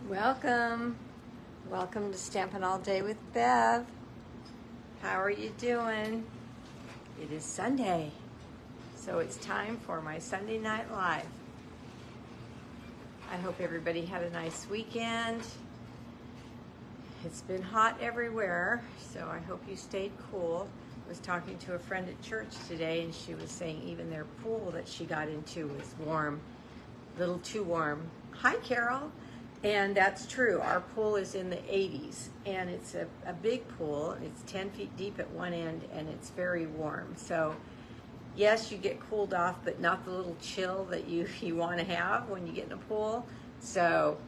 Welcome. Welcome to Stampin' All Day with Bev. How are you doing? It is Sunday, so it's time for my Sunday Night Live. I hope everybody had a nice weekend. It's been hot everywhere, so I hope you stayed cool. I was talking to a friend at church today, and she was saying even their pool that she got into was warm, a little too warm. Hi, Carol. And that's true. Our pool is in the 80s, and it's a big pool. It's 10 feet deep at one end, and it's very warm. So, yes, you get cooled off, but not the little chill that you want to have when you get in a pool. So,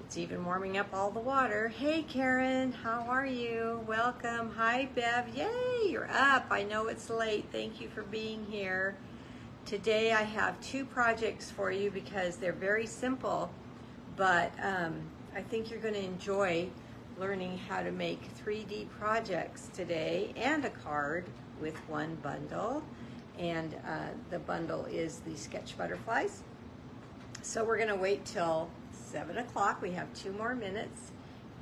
it's even warming up all the water. Hey, Karen, how are you? Welcome. Hi, Bev. Yay, you're up. I know it's late. Thank you for being here. Today, I have two projects for you because they're very simple. But I think you're going to enjoy learning how to make 3D projects today and a card with one bundle. And the bundle is the sketch butterflies. So we're going to wait till 7 o'clock. We have 2 more minutes,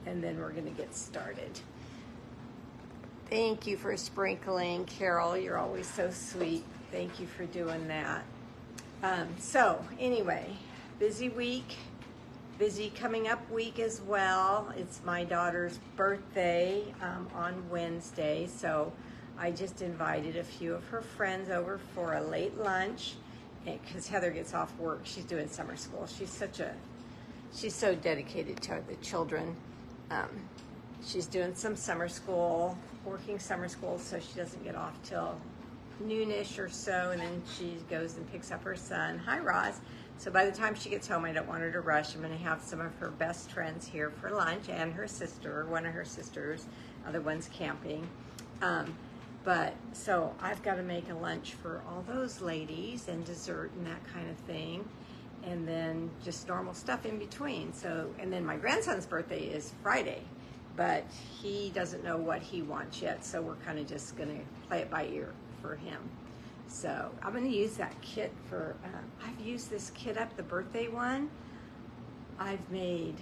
and then we're going to get started. Thank you for sprinkling, Carol. You're always so sweet. Thank you for doing that. So anyway, busy week. Busy coming up week as well. It's my daughter's birthday on Wednesday, so I just invited a few of her friends over for a late lunch because Heather gets off work. She's doing summer school. She's so dedicated to the children. She's doing some summer school, working summer school, so she doesn't get off till noonish or so, and then she goes and picks up her son. Hi, Roz. So by the time she gets home, I don't want her to rush. I'm going to have some of her best friends here for lunch, and her sister, one of her sisters, other one's camping. But so I've got to make a lunch for all those ladies and dessert and that kind of thing, and then just normal stuff in between. So, and then my grandson's birthday is Friday, but he doesn't know what he wants yet, so we're kind of just going to play it by ear for him. So I'm going to use that kit for, I've used this kit up, the birthday one. I've made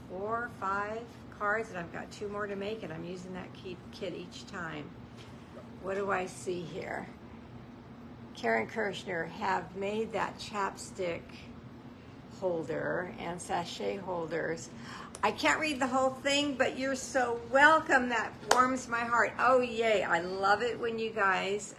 4 or 5 cards, and I've got 2 more to make, and I'm using that kit each time. What do I see here? Karen Kirshner have made that chapstick holder and sachet holders. I can't read the whole thing, but you're so welcome. That warms my heart. Oh, yay. I love it when you guys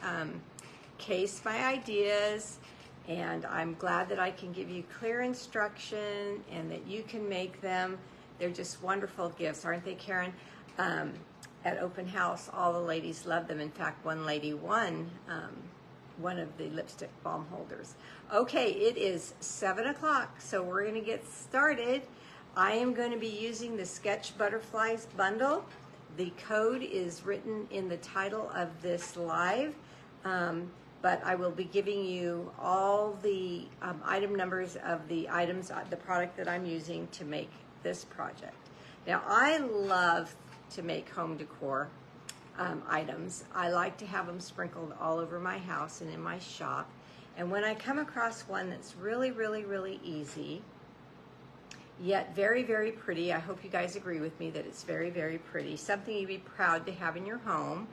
case my ideas, and I'm glad that I can give you clear instruction and that you can make them. They're just wonderful gifts, aren't they, Karen? At open house, all the ladies love them. In fact, one lady won one of the lipstick balm holders. Okay, it is 7 o'clock, so we're going to get started. I am going to be using the Sketch Butterflies bundle. The code is written in the title of this live, but I will be giving you all the item numbers of the items, the product that I'm using to make this project. Now, I love to make home decor items. I like to have them sprinkled all over my house and in my shop. And when I come across one that's really, really, really easy, yet very, very pretty. I hope you guys agree with me that it's very, very pretty. Something you'd be proud to have in your home,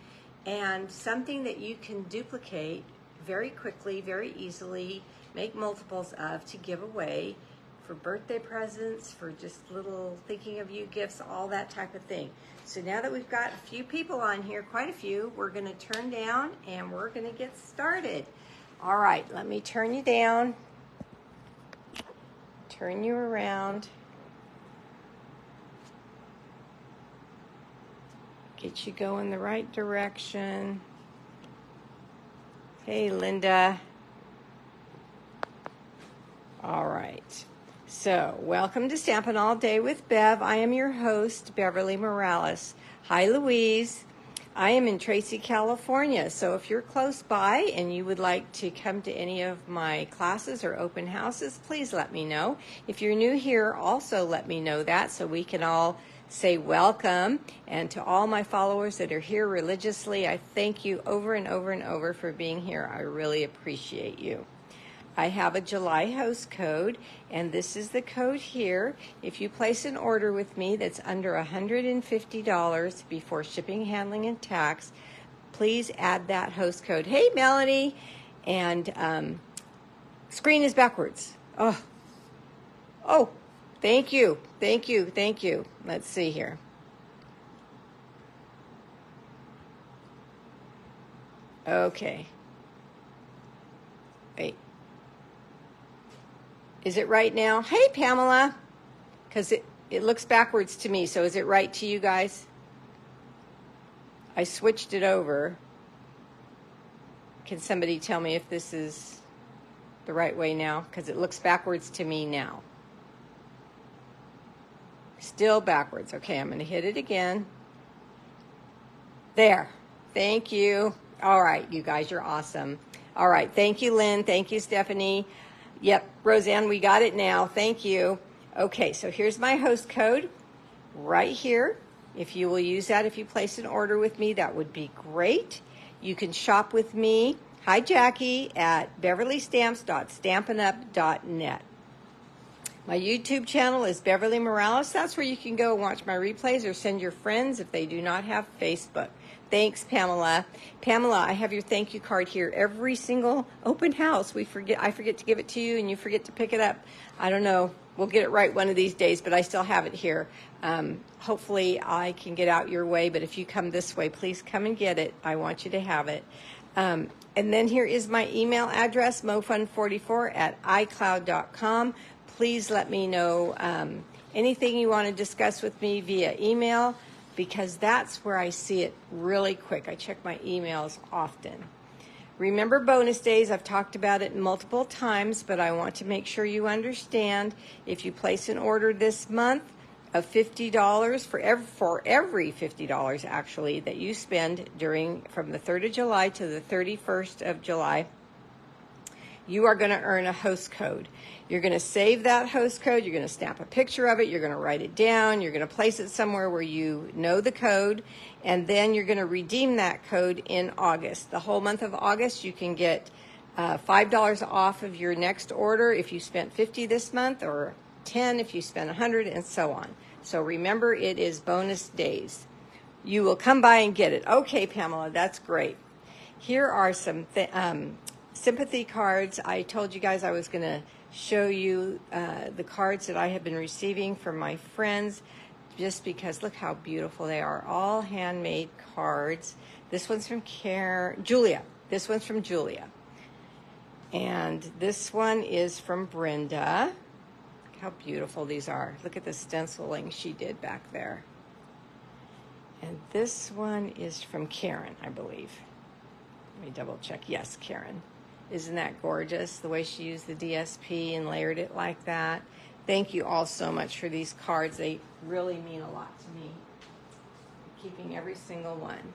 and something that you can duplicate very quickly, very easily, make multiples of to give away for birthday presents, for just little thinking of you gifts, all that type of thing. So now that we've got a few people on here, quite a few, we're going to turn down and we're going to get started. All right, let me turn you down. Turn you around. Get you going the right direction. Hey, Linda. All right. So, welcome to Stampin' All Day with Bev. I am your host, Beverlee Morales. Hi, Louise. I am in Tracy, California. So if you're close by and you would like to come to any of my classes or open houses, please let me know. If you're new here, also let me know that so we can all say welcome. And to all my followers that are here religiously, I thank you over and over and over for being here. I really appreciate you. I have a July host code, and this is the code here. If you place an order with me that's under $150 before shipping, handling, and tax, please add that host code. Hey, Melanie. And screen is backwards. Oh, thank you. Let's see here. Okay. Wait. Is it right now? Hey, Pamela. Because it looks backwards to me. So is it right to you guys? I switched it over. Can somebody tell me if this is the right way now? Because it looks backwards to me now. Still backwards. Okay, I'm going to hit it again. There. Thank you. All right, you guys, you're awesome. All right, thank you, Lynn. Thank you, Stephanie. Yep, Roseanne, we got it now. Thank you. Okay, so here's my host code right here. If you will use that, if you place an order with me, that would be great. You can shop with me, hi Jackie, at beverleystamps.stampinup.net. My YouTube channel is Beverlee Morales. That's where you can go and watch my replays or send your friends if they do not have Facebook. Thanks, Pamela. Pamela, I have your thank you card here. Every single open house, I forget to give it to you and you forget to pick it up. I don't know. We'll get it right one of these days, but I still have it here. Hopefully I can get out your way, but if you come this way, please come and get it. I want you to have it. And then here is my email address, mofun44@icloud.com. Please let me know anything you want to discuss with me via email, because that's where I see it really quick. I check my emails often. Remember bonus days. I've talked about it multiple times, but I want to make sure you understand. If you place an order this month of $50 for every $50 actually that you spend from the 3rd of July to the 31st of July, you are going to earn a host code. You're going to save that host code. You're going to snap a picture of it. You're going to write it down. You're going to place it somewhere where you know the code. And then you're going to redeem that code in August. The whole month of August, you can get $5 off of your next order if you spent $50 this month, or $10 if you spent $100, and so on. So remember, it is bonus days. You will come by and get it. Okay, Pamela, that's great. Here are some sympathy cards. I told you guys I was going to show you the cards that I have been receiving from my friends, just because look how beautiful they are. All handmade cards. This one's from Julia. This one's from Julia. And this one is from Brenda. Look how beautiful these are. Look at the stenciling she did back there. And this one is from Karen, I believe. Let me double check. Yes, Karen. Isn't that gorgeous, the way she used the DSP and layered it like that? Thank you all so much for these cards. They really mean a lot to me. I'm keeping every single one.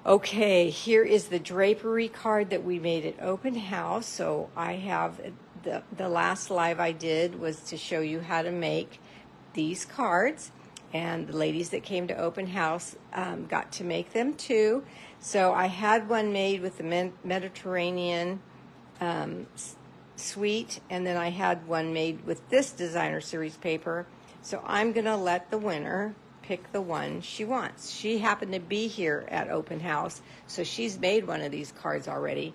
Okay, here is the drapery card that we made at open house. So I have, the last live I did was to show you how to make these cards. And the ladies that came to open house got to make them too. So I had one made with the Mediterranean suite, and then I had one made with this designer series paper. So I'm going to let the winner pick the one she wants. She happened to be here at open house, so she's made one of these cards already.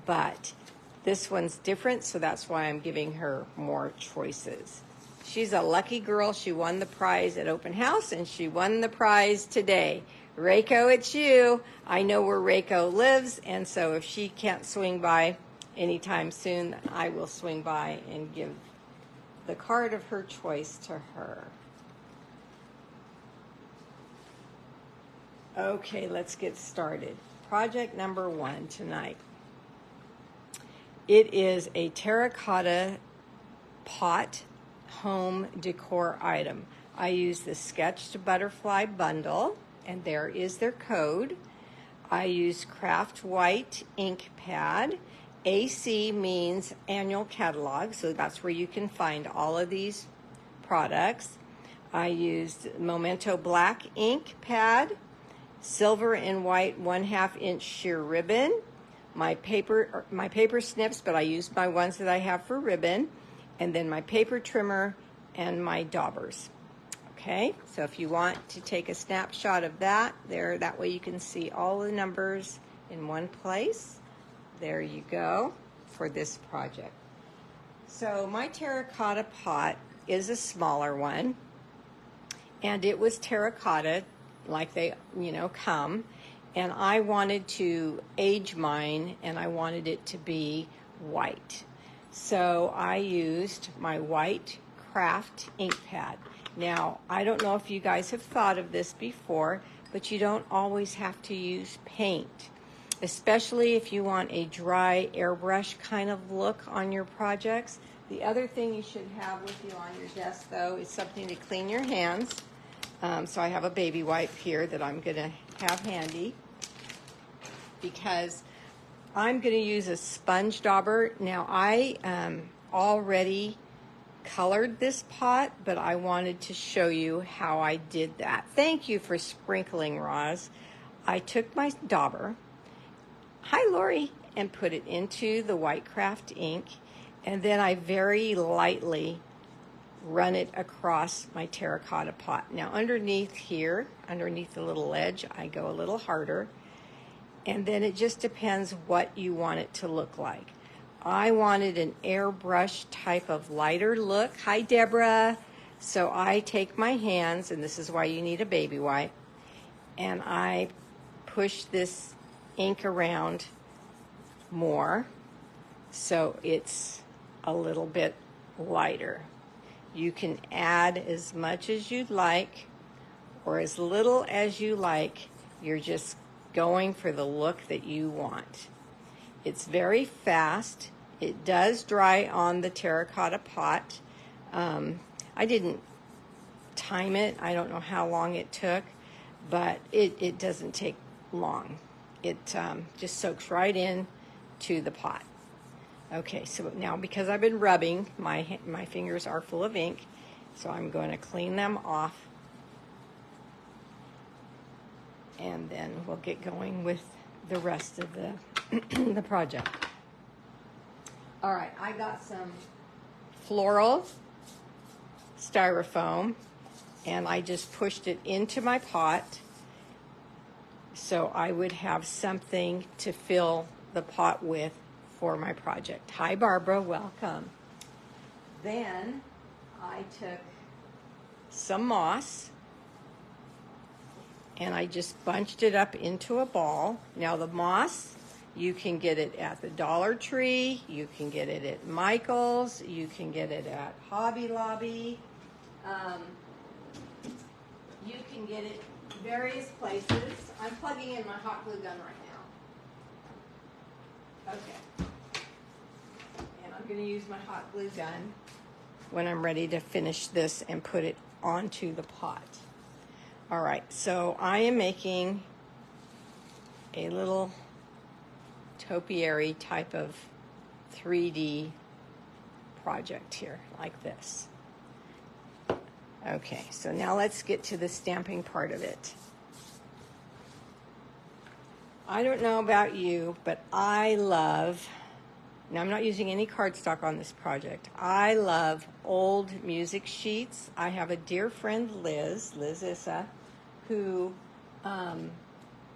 But this one's different, so that's why I'm giving her more choices. She's a lucky girl. She won the prize at open house, and she won the prize today. Reiko, it's you. I know where Reiko lives, and so if she can't swing by anytime soon, I will swing by and give the card of her choice to her. Okay, let's get started. Project number 1 tonight. It is a terracotta pot home decor item. I use the Sketched Butterfly Bundle, and there is their code. I use Craft White ink pad. AC means annual catalog, so that's where you can find all of these products. I used Memento Black ink pad, silver and white 1/2 inch sheer ribbon, my paper snips, but I used my ones that I have for ribbon, and then my paper trimmer and my daubers. Okay, so if you want to take a snapshot of that there, that way you can see all the numbers in one place. There you go for this project. So my terracotta pot is a smaller one, and it was terracotta like they, come, and I wanted to age mine, and I wanted it to be white. So I used my white craft ink pad. Now, I don't know if you guys have thought of this before, but you don't always have to use paint, especially if you want a dry airbrush kind of look on your projects. The other thing you should have with you on your desk, though, is something to clean your hands. So I have a baby wipe here that I'm going to have handy, because I'm going to use a sponge dauber. Now, I already colored this pot, but I wanted to show you how I did that. Thank you for sprinkling, Roz. I took my dauber, hi Lori, and put it into the white craft ink, and then I very lightly run it across my terracotta pot. Now underneath here, underneath the little ledge, I go a little harder, and then it just depends what you want it to look like. I wanted an airbrush type of lighter look. Hi, Deborah. So I take my hands, and this is why you need a baby wipe, and I push this ink around more so it's a little bit lighter. You can add as much as you'd like or as little as you like. You're just going for the look that you want. It's very fast. It does dry on the terracotta pot. I didn't time it. I don't know how long it took, but it doesn't take long. It just soaks right in to the pot. Okay, so now because I've been rubbing, my fingers are full of ink, so I'm going to clean them off, and then we'll get going with the rest of the project. All right, I got some floral styrofoam, and I just pushed it into my pot so I would have something to fill the pot with for my project. Hi, Barbara, welcome. Then I took some moss, and I just bunched it up into a ball. Now the moss, you can get it at the Dollar Tree, you can get it at Michael's, you can get it at Hobby Lobby, you can get it various places. I'm plugging in my hot glue gun right now. Okay. And I'm going to use my hot glue gun when I'm ready to finish this and put it onto the pot. All right, so I am making a little topiary type of 3D project here, like this. Okay, so now let's get to the stamping part of it. I don't know about you, but I love, now I'm not using any cardstock on this project, I love old music sheets. I have a dear friend, Liz Issa, who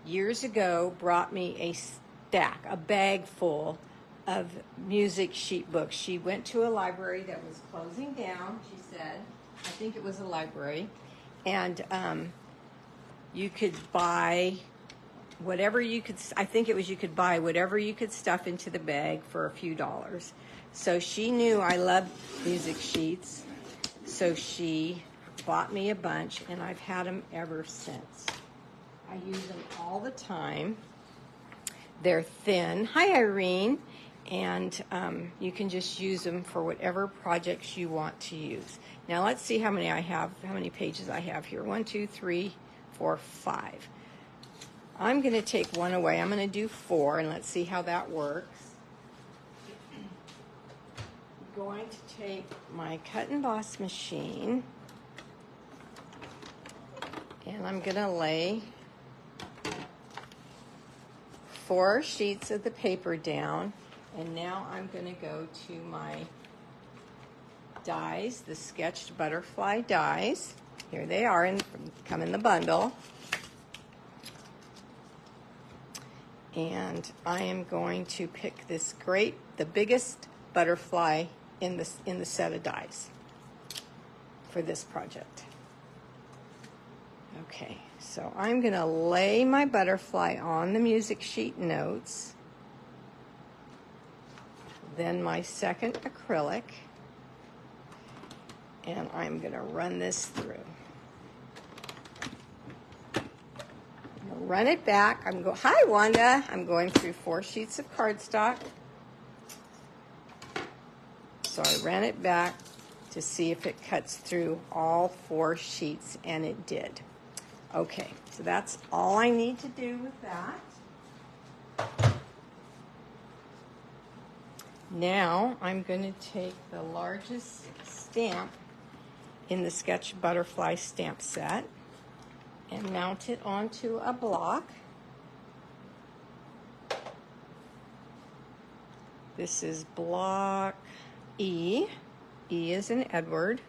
years ago brought me a stack, a bag full of music sheet books. She went to a library that was closing down, she said. I think it was a library, and you could buy whatever you could, I think it was you could buy whatever you could stuff into the bag for a few dollars. So she knew I loved music sheets, so she bought me a bunch, and I've had them ever since. I use them all the time. They're thin. Hi, Irene. And you can just use them for whatever projects you want to use. Now let's see how many I have, how many pages I have here. 1, 2, 3, 4, 5. I'm going to take one away. I'm going to do 4, and let's see how that works. I'm going to take my cut and emboss machine, and I'm going to lay 4 sheets of the paper down, and now I'm going to go to my dies, the sketched butterfly dies. Here they are, come in the bundle. And I am going to pick the biggest butterfly in the set of dies for this project. Okay, so I'm going to lay my butterfly on the music sheet notes, then my second acrylic, and I'm going to run this through. Run it back. Hi, Wanda. I'm going through 4 sheets of cardstock. So I ran it back to see if it cuts through all 4 sheets, and it did. Okay, so that's all I need to do with that. Now I'm going to take the largest stamp in the Sketch Butterfly stamp set and mount it onto a block. This is block E. E is in Edward.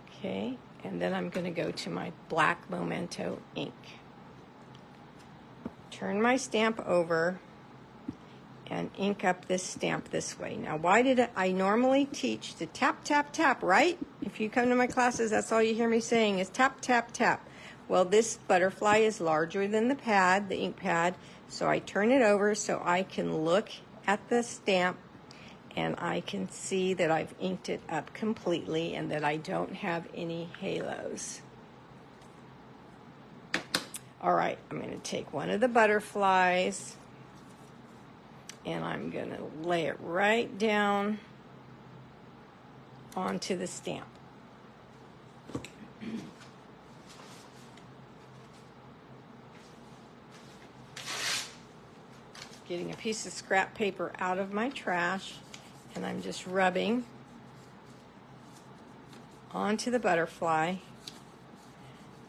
Okay, and then I'm going to go to my black Memento ink. Turn my stamp over and ink up this stamp this way. Now, why did I normally teach to tap, tap, tap, right? If you come to my classes, that's all you hear me saying is tap, tap, tap. Well, this butterfly is larger than the pad, the ink pad, so I turn it over so I can look at the stamp and I can see that I've inked it up completely and that I don't have any halos. All right, I'm going to take one of the butterflies and I'm going to lay it right down onto the stamp. Getting a piece of scrap paper out of my trash, and I'm just rubbing onto the butterfly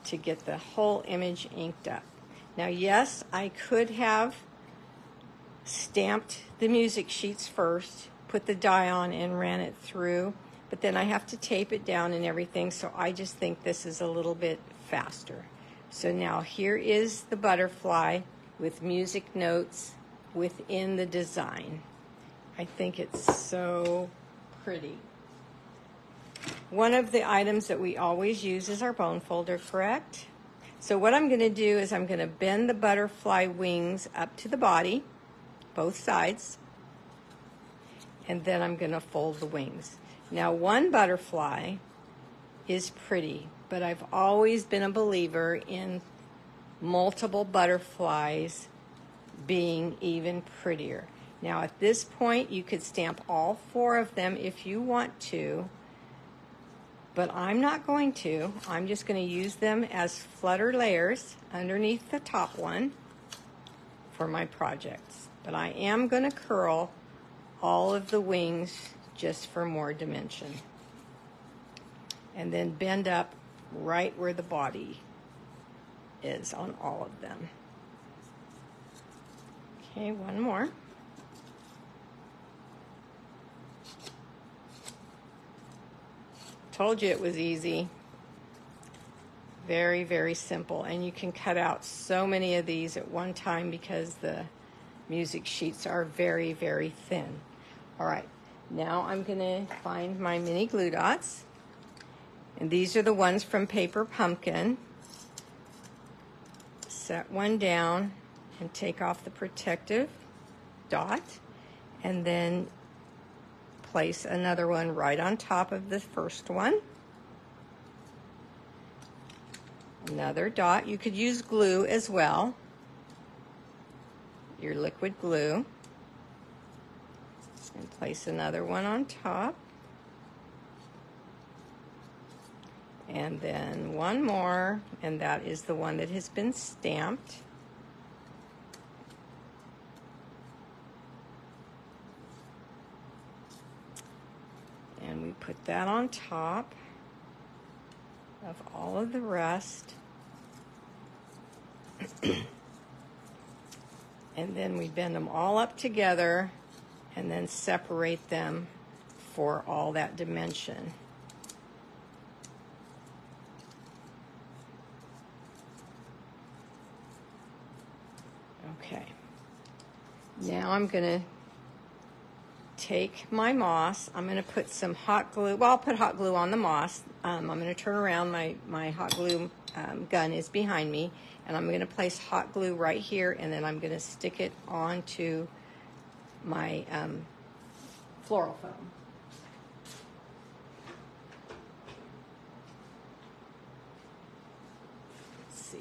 to get the whole image inked up. Now, yes, I could have stamped the music sheets first, put the die on and ran it through, but then I have to tape it down and everything, so I just think this is a little bit faster. So now here is the butterfly with music notes within the design. I think it's so pretty. One of the items that we always use is our bone folder, correct? So what I'm going to do is I'm going to bend the butterfly wings up to the body, both sides, and then I'm going to fold the wings. Now, one butterfly is pretty, but I've always been a believer in multiple butterflies being even prettier. Now, at this point, you could stamp all 4 of them if you want to, but I'm not going to. I'm just going to use them as flutter layers underneath the top one for my projects. But I am going to curl all of the wings just for more dimension. And then bend up right where the body is on all of them. Okay, one more. Told you it was easy. Very, very simple. And you can cut out so many of these at one time because the music sheets are very, very thin. All right, now I'm going to find my mini glue dots. And these are the ones from Paper Pumpkin. Set one down and take off the protective dot, and then place another one right on top of the first one. Another dot. You could use glue as well, your liquid glue, and place another one on top. And then one more, and that is the one that has been stamped. And we put that on top of all of the rest. And then we bend them all up together and then separate them for all that dimension. Okay. Now I'm going to take my moss. I'm going to put some hot glue. Well, I'll put hot glue on the moss. I'm going to turn around. My hot glue gun is behind me. And I'm going to place hot glue right here. And then I'm going to stick it onto my floral foam. Let's see.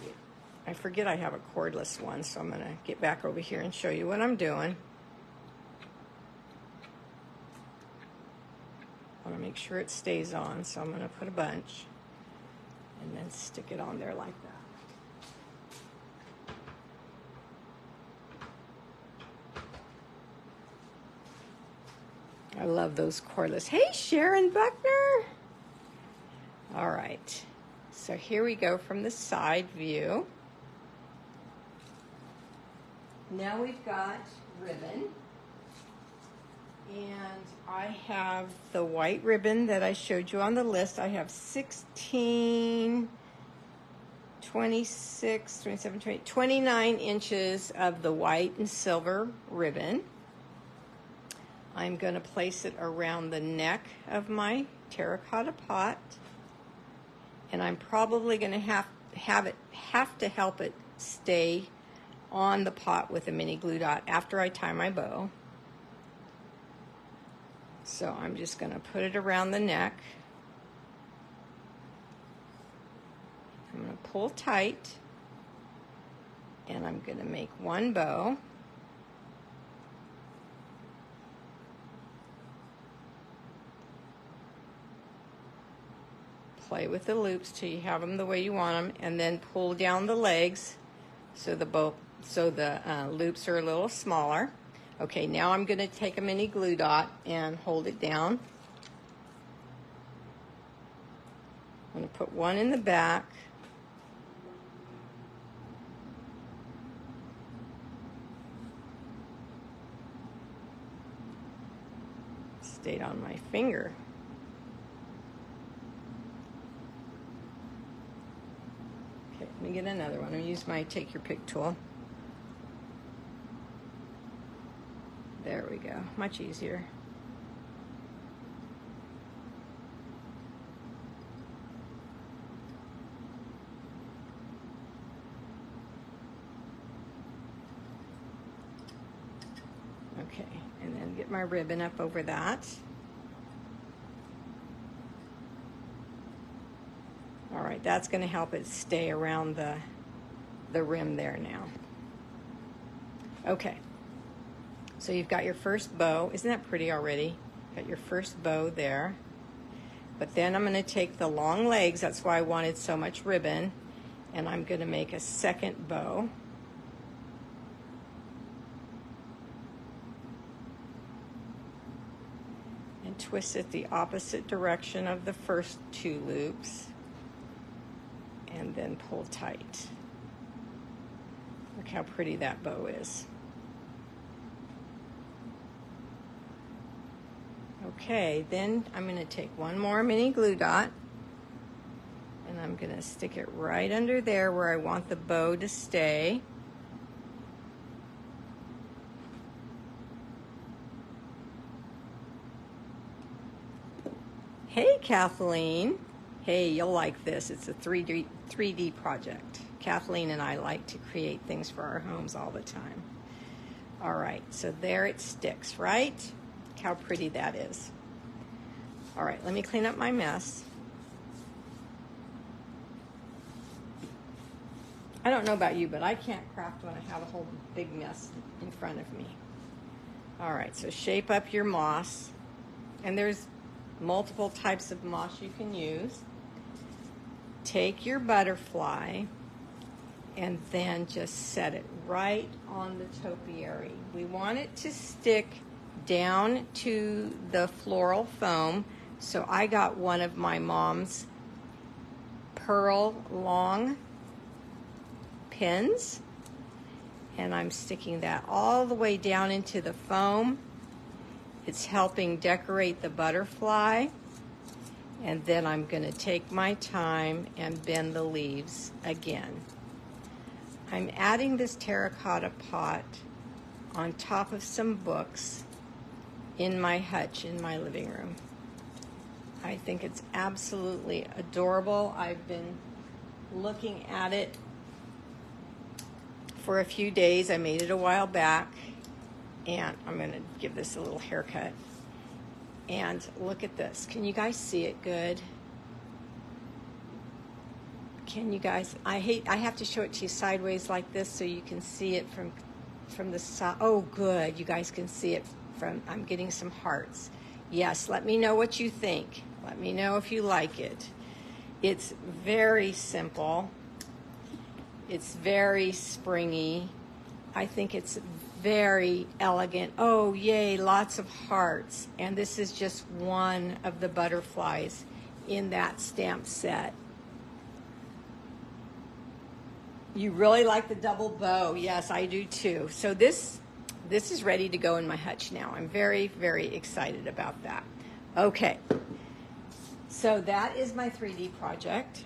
I forget I have a cordless one, so I'm going to get back over here and show you what I'm doing. I want to make sure it stays on, so I'm going to put a bunch and then stick it on there like that. I love those cordless. Hey, Sharon Buckner. All right, so here we go from the side view. Now we've got ribbon. And I have the white ribbon that I showed you on the list. I have 16, 26, 27, 28, 29 inches of the white and silver ribbon. I'm going to place it around the neck of my terracotta pot. And I'm probably going to have to help it stay on the pot with a mini glue dot after I tie my bow. So I'm just going to put it around the neck. I'm going to pull tight, and I'm going to make one bow. Play with the loops till you have them the way you want them, and then pull down the legs so the loops are a little smaller. Okay, now I'm going to take a mini glue dot and hold it down. I'm going to put one in the back. Stayed on my finger. Okay, let me get another one. I'm going to use my take your pick tool. There we go, much easier. Okay, and then get my ribbon up over that. All right, that's going to help it stay around the rim there now. Okay. So you've got your first bow. Isn't that pretty already? Got your first bow there. But then I'm going to take the long legs. That's why I wanted so much ribbon. And I'm going to make a second bow. And twist it the opposite direction of the first two loops. And then pull tight. Look how pretty that bow is. Okay, then I'm going to take one more mini glue dot and I'm going to stick it right under there where I want the bow to stay. Hey, Kathleen. Hey, you'll like this. It's a 3D project. Kathleen and I like to create things for our homes all the time. All right, so there it sticks, right? How pretty that is. All right, let me clean up my mess. I don't know about you, but I can't craft when I have a whole big mess in front of me. All right, so shape up your moss. And there's multiple types of moss you can use. Take your butterfly and then just set it right on the topiary. We want it to stick down to the floral foam. So I got one of my mom's pearl long pins, and I'm sticking that all the way down into the foam. It's helping decorate the butterfly. And then I'm going to take my time and bend the leaves again. I'm adding this terracotta pot on top of some books in my hutch in my living room. I think it's absolutely adorable. I've been looking at it for a few days. I made it a while back, and I'm going to give this a little haircut. And look at this. Can you guys see it good? Can you guys? I have to show it to you sideways like this so you can see it from the side. Oh, good. You guys can see it from. I'm getting some hearts. Yes. Let me know what you think. Let me know if you like it. It's very simple. It's very springy. I think it's very elegant. Oh, yay, lots of hearts. And this is just one of the butterflies in that stamp set. You really like the double bow. Yes, I do too. So this is ready to go in my hutch now. I'm very, very excited about that. Okay, so that is my 3D project.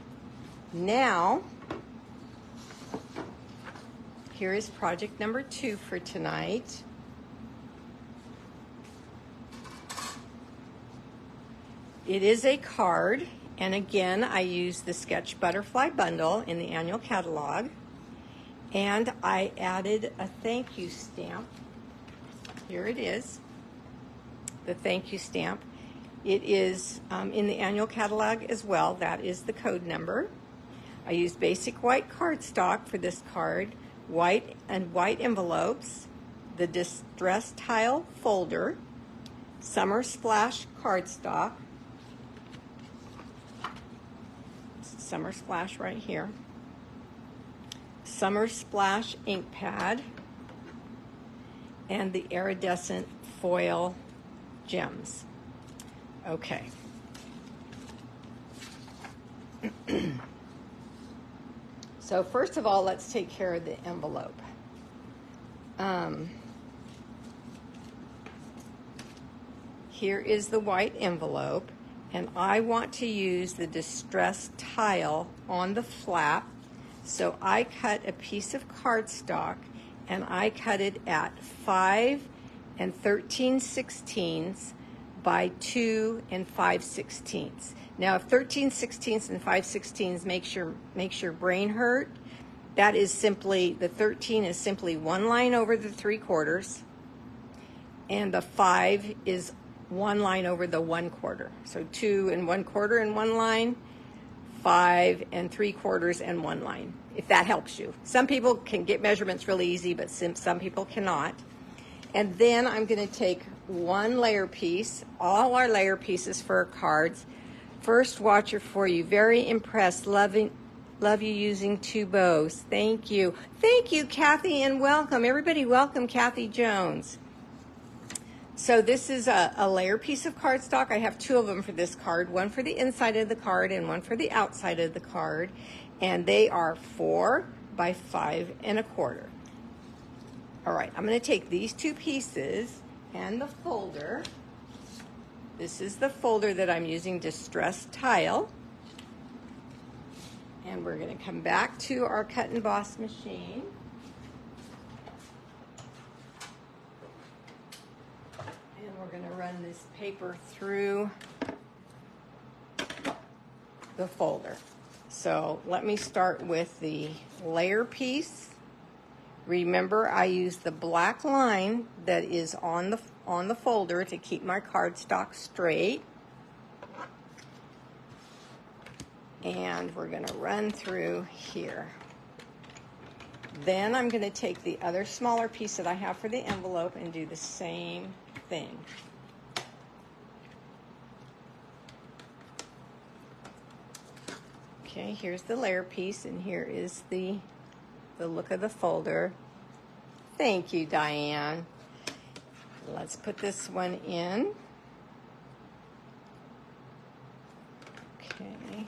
Now, here is project number 2 for tonight. It is a card, and again, I used the Sketch Butterfly Bundle in the annual catalog, and I added a thank you stamp. Here it is, the thank you stamp. It is in the annual catalog as well. That is the code number. I used basic white cardstock for this card, white envelopes, the distress tile folder, Summer Splash cardstock, Summer Splash right here, Summer Splash ink pad, and the iridescent foil gems. Okay. So first of all, let's take care of the envelope. Here is the white envelope, and I want to use the distressed tile on the flap. So I cut a piece of cardstock, and I cut it at 5 13/16 by 2 5/16. Now, if 13/16 and 5/16 makes your brain hurt, that is simply, the 13 is simply one line over the 3/4, and the 5 is one line over the 1/4. So 2 1/4 in one line, 5 3/4 in one line, if that helps you. Some people can get measurements really easy, but some people cannot. And then I'm going to take one layer piece, all our layer pieces for our cards. First watcher for you, very impressed, love you using 2 bows. Thank you. Thank you, Kathy, and welcome. Everybody welcome Kathy Jones. So this is a layer piece of cardstock. I have 2 of them for this card, one for the inside of the card and one for the outside of the card. And they are 4 by 5 1/4. All right, I'm going to take these 2 pieces and the folder. This is the folder that I'm using, Distress Tile. And we're going to come back to our cut and emboss machine. And we're going to run this paper through the folder. So let me start with the layer piece. Remember, I use the black line that is on the folder to keep my cardstock straight. And we're going to run through here. Then I'm going to take the other smaller piece that I have for the envelope and do the same thing. Okay, here's the layer piece, and here is the look of the folder. Thank you, Diane. Let's put this one in. Okay.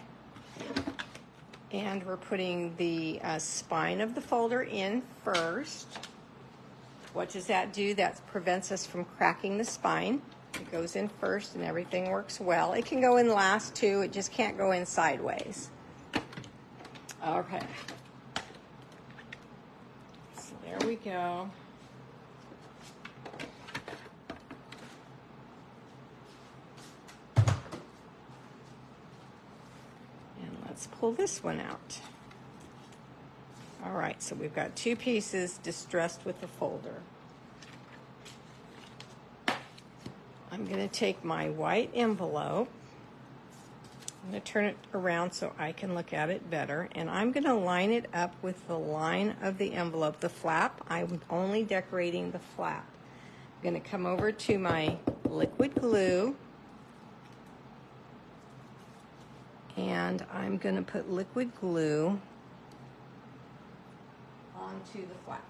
And we're putting the spine of the folder in first. What does that do? That prevents us from cracking the spine. It goes in first and everything works well. It can go in last too, it just can't go in sideways. Okay. So there we go. And let's pull this one out. All right, so we've got two pieces distressed with the folder. I'm going to take my white envelope. I'm going to turn it around so I can look at it better, and I'm going to line it up with the line of the envelope. The flap, I'm only decorating the flap. I'm going to come over to my liquid glue, and I'm going to put liquid glue onto the flap.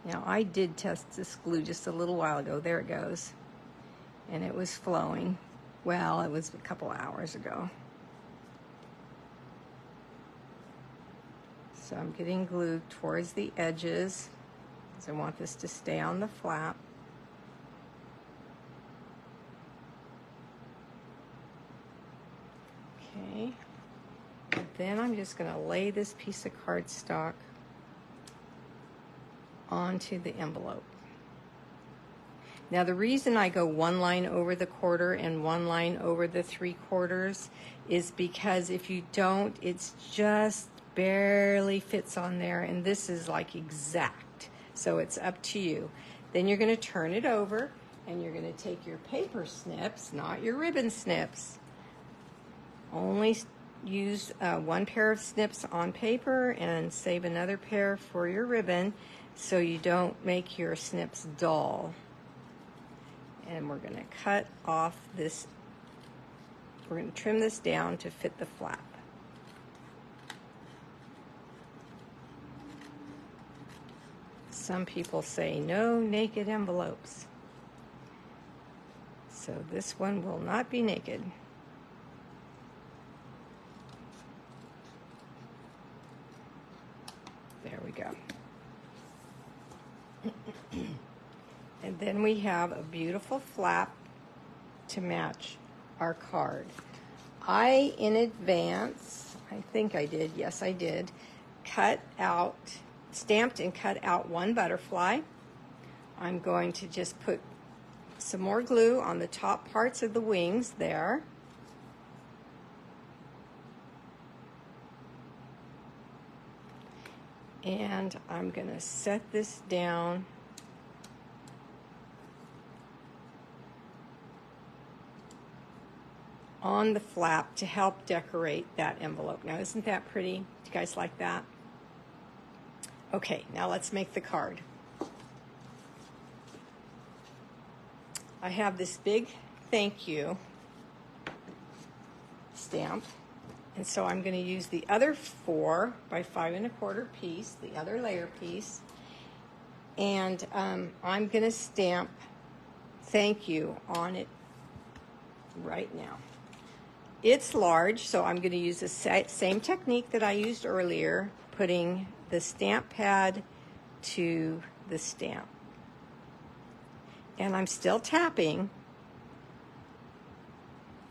Now I did test this glue just a little while ago. There it goes. And it was flowing. Well, it was a couple hours ago. So I'm getting glue towards the edges because I want this to stay on the flap. Okay. And then I'm just going to lay this piece of cardstock onto the envelope. Now the reason I go one line over the quarter and one line over the 3/4 is because if you don't, it's just barely fits on there, and this is like exact. So it's up to you. Then you're going to turn it over and you're going to take your paper snips, not your ribbon snips. Only use one pair of snips on paper and save another pair for your ribbon so you don't make your snips dull. And we're going to cut off this, we're going to trim this down to fit the flap. Some people say no naked envelopes. So this one will not be naked. There we go. And then we have a beautiful flap to match our card. I, in advance, I think I did, yes I did, stamped and cut out one butterfly. I'm going to just put some more glue on the top parts of the wings there. And I'm going to set this down on the flap to help decorate that envelope. Now, isn't that pretty? Do you guys like that? Okay, now let's make the card. I have this big thank you stamp, and so I'm going to use the other 4 by 5 1/4 piece, the other layer piece, and I'm going to stamp thank you on it right now. It's large, so I'm going to use the same technique that I used earlier, putting the stamp pad to the stamp. And I'm still tapping,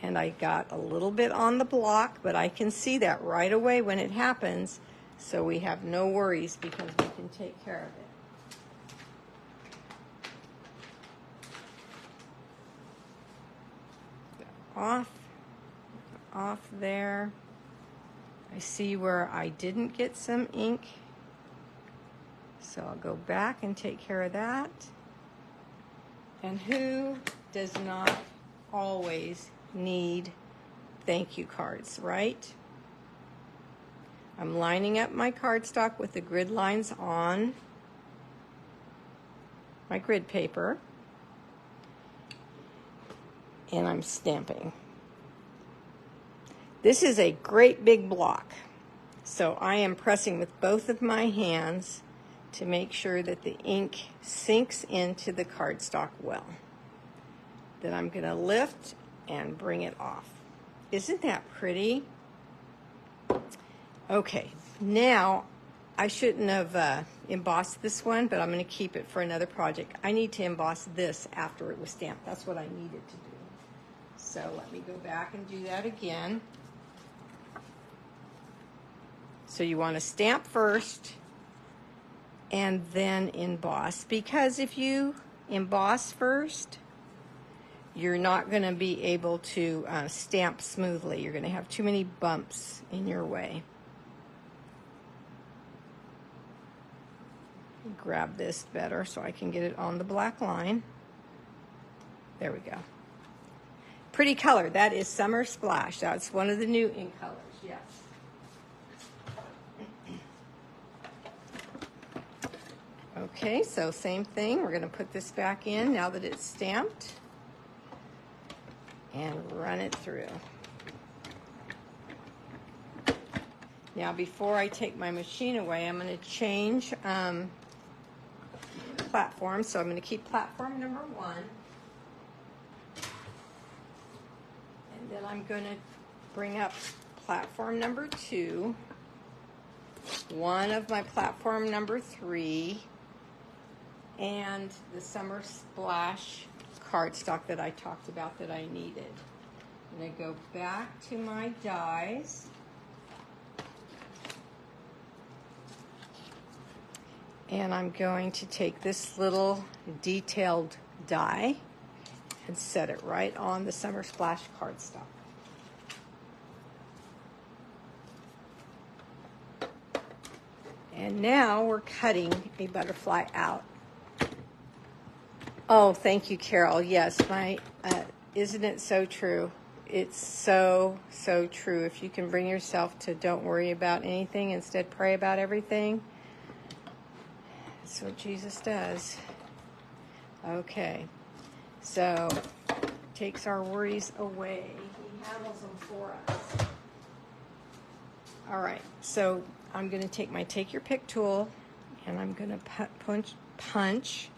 and I got a little bit on the block, but I can see that right away when it happens, so we have no worries because we can take care of it. Off there. I see where I didn't get some ink, so I'll go back and take care of that. And who does not always need thank you cards, right? I'm lining up my cardstock with the grid lines on my grid paper, and I'm stamping. This is a great big block, so I am pressing with both of my hands to make sure that the ink sinks into the cardstock well. Then I'm going to lift and bring it off. Isn't that pretty? Okay, now I shouldn't have embossed this one, but I'm going to keep it for another project. I need to emboss this after it was stamped. That's what I needed to do. So let me go back and do that again. So you want to stamp first and then emboss, because if you emboss first, you're not going to be able to stamp smoothly. You're going to have too many bumps in your way. Grab this better so I can get it on the black line. There we go. Pretty color. That is Summer Splash. That's one of the new ink colors, yes. Okay, so same thing. We're going to put this back in now that it's stamped and run it through. Now before I take my machine away, I'm going to change platform. So I'm going to keep platform number 1. And then I'm going to bring up platform number 2, one of my platform number 3, and the Summer Splash cardstock that I talked about that I needed. I'm going to go back to my dies. And I'm going to take this little detailed die and set it right on the Summer Splash cardstock. And now we're cutting a butterfly out. Oh, thank you, Carol. Yes, isn't it so true? It's so, so true. If you can bring yourself to don't worry about anything, instead pray about everything. That's what Jesus does. Okay, so takes our worries away. He handles them for us. All right, so I'm going to take my Take Your Pick tool and I'm going to punch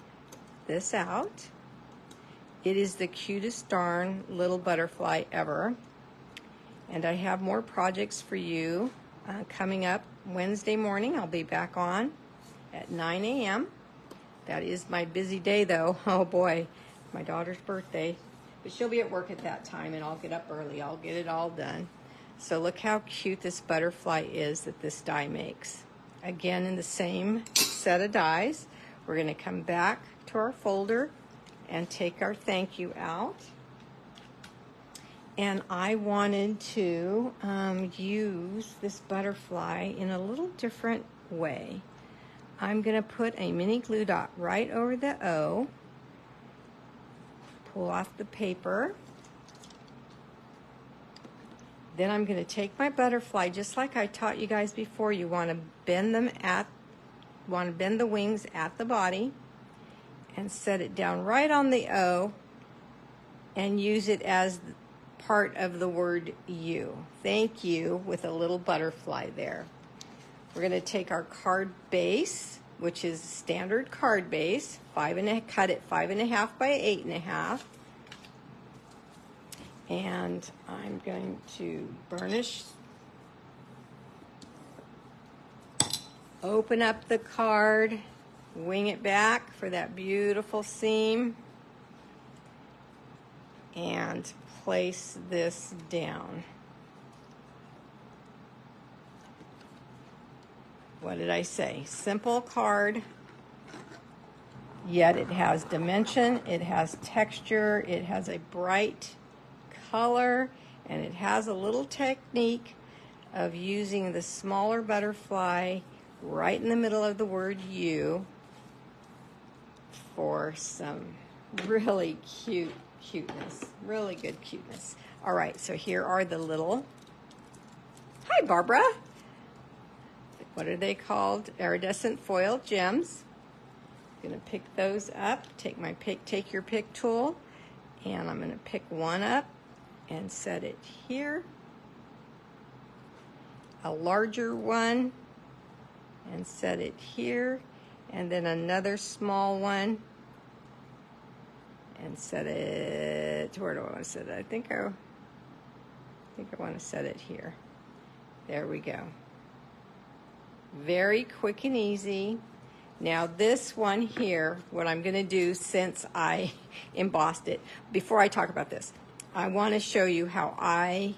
this out. It is the cutest darn little butterfly ever. And I have more projects for you coming up Wednesday morning. I'll be back on at 9 a.m. That is my busy day though. Oh boy, my daughter's birthday. But she'll be at work at that time and I'll get up early. I'll get it all done. So look how cute this butterfly is that this die makes. Again, in the same set of dies, we're going to come back to our folder and take our thank you out. And I wanted to use this butterfly in a little different way. I'm going to put a mini glue dot right over the O, pull off the paper. Then I'm going to take my butterfly, just like I taught you guys before. You want to bend the wings at the body and set it down right on the O and use it as part of the word you. Thank you, with a little butterfly there. We're going to take our card base, which is standard card base, cut it 5.5 by 8.5. And I'm going to burnish, open up the card, wing it back for that beautiful seam, and place this down. What did I say? Simple card, yet it has dimension, it has texture, it has a bright color, and it has a little technique of using the smaller butterfly right in the middle of the word you for some really cuteness, really good cuteness. All right, so here are the little, hi Barbara, what are they called? Iridescent foil gems. I'm gonna pick those up, take my take your pick tool, and I'm gonna pick one up and set it here. A larger one and set it here, and then another small one and set it, where do I want to set it? I think I want to set it here. There we go. Very quick and easy. Now this one here, what I'm going to do since I embossed it, before I talk about this, I want to show you how I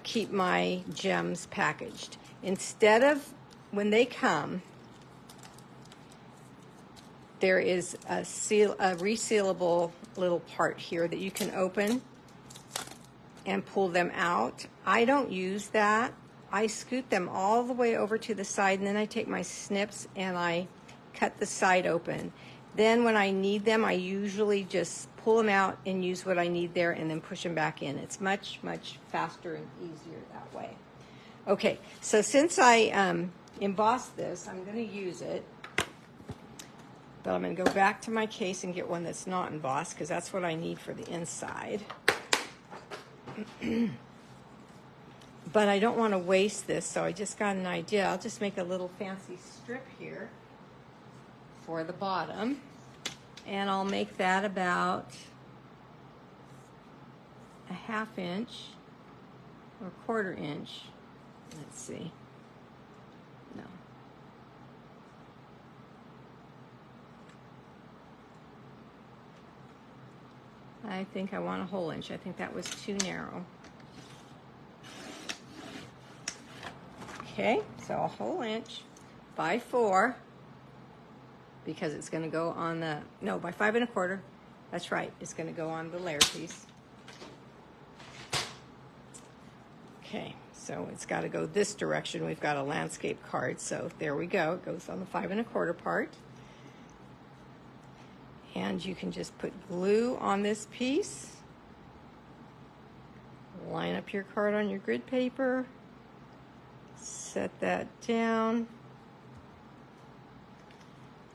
keep my gems packaged. Instead of, when they come, there is a resealable little part here that you can open and pull them out. I don't use that. I scoot them all the way over to the side, and then I take my snips and I cut the side open. Then when I need them, I usually just pull them out and use what I need there and then push them back in. It's much, much faster and easier that way. Okay, so since I embossed this, I'm going to use it. But I'm going to go back to my case and get one that's not embossed, because that's what I need for the inside. But I don't want to waste this, so I just got an idea. I'll just make a little fancy strip here for the bottom. And I'll make that about a 1/2 inch or 1/4 inch. Let's see. No. I think I want a whole inch. I think that was too narrow. Okay, so a whole inch by 4, because it's going to go on the, no, by 5 1/4. That's right, it's going to go on the layer piece. Okay, so it's got to go this direction. We've got a landscape card, so there we go. It goes on the 5 1/4 part. And you can just put glue on this piece. Line up your card on your grid paper. Set that down.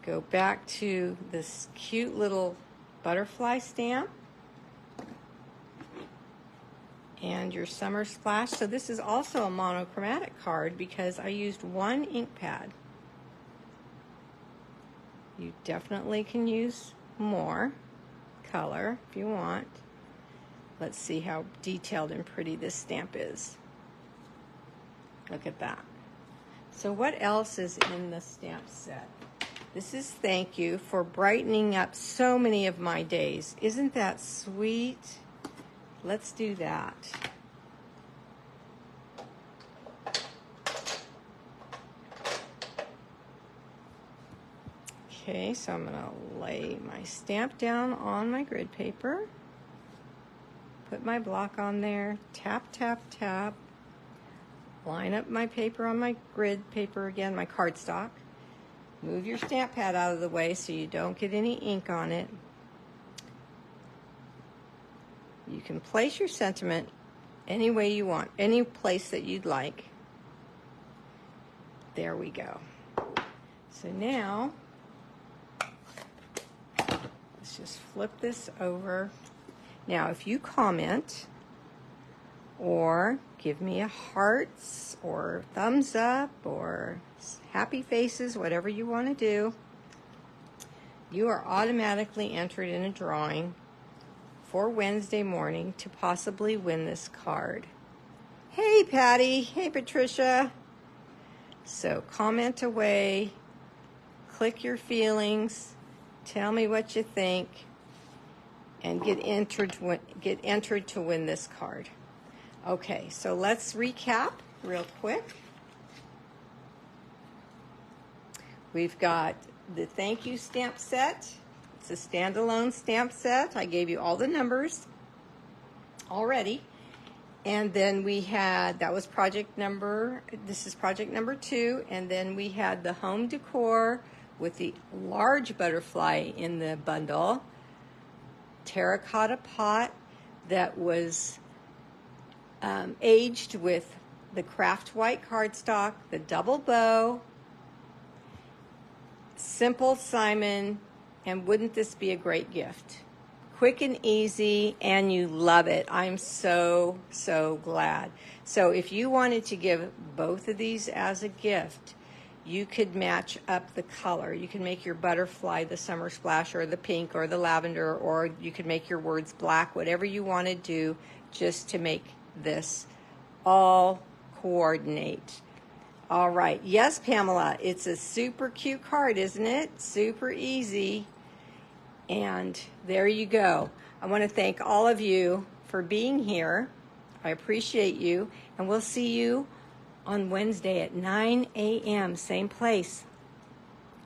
Go back to this cute little butterfly stamp. And your summer splash. So this is also a monochromatic card because I used 1 ink pad. You definitely can use more color if you want. Let's see how detailed and pretty this stamp is. Look at that. So what else is in the stamp set? This is thank you for brightening up so many of my days. Isn't that sweet? Let's do that. Okay, so I'm going to lay my stamp down on my grid paper. Put my block on there. Tap, tap, tap. Line up my paper on my grid paper again, my cardstock. Move your stamp pad out of the way so you don't get any ink on it. You can place your sentiment any way you want, any place that you'd like. There we go. So now, let's just flip this over. Now, if you comment or give me a hearts or thumbs up or happy faces, whatever you want to do, you are automatically entered in a drawing for Wednesday morning to possibly win this card. Hey, Patty. Hey, Patricia. So comment away. Click your feelings. Tell me what you think. And get entered to win this card. Okay, so let's recap real quick. We've got the thank you stamp set. It's a standalone stamp set. I gave you all the numbers already. And then we had, that was project number, this is project number 2. And then we had the home decor with the large butterfly in the bundle. Terracotta pot that was aged with the craft white cardstock, the double bow, simple Simon, and wouldn't this be a great gift? Quick and easy, and you love it. I'm so, so glad. So if you wanted to give both of these as a gift, you could match up the color. You can make your butterfly the summer splash or the pink or the lavender, or you could make your words black, whatever you want to do just to make this all coordinate. All right. Yes, Pamela, it's a super cute card, isn't it? Super easy. And there you go. I want to thank all of you for being here. I appreciate you. And we'll see you on Wednesday at 9 a.m., same place.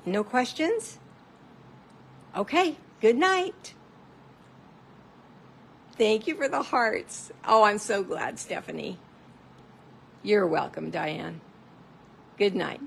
No questions? Okay. Good night. Thank you for the hearts. Oh, I'm so glad, Stephanie. You're welcome, Diane. Good night.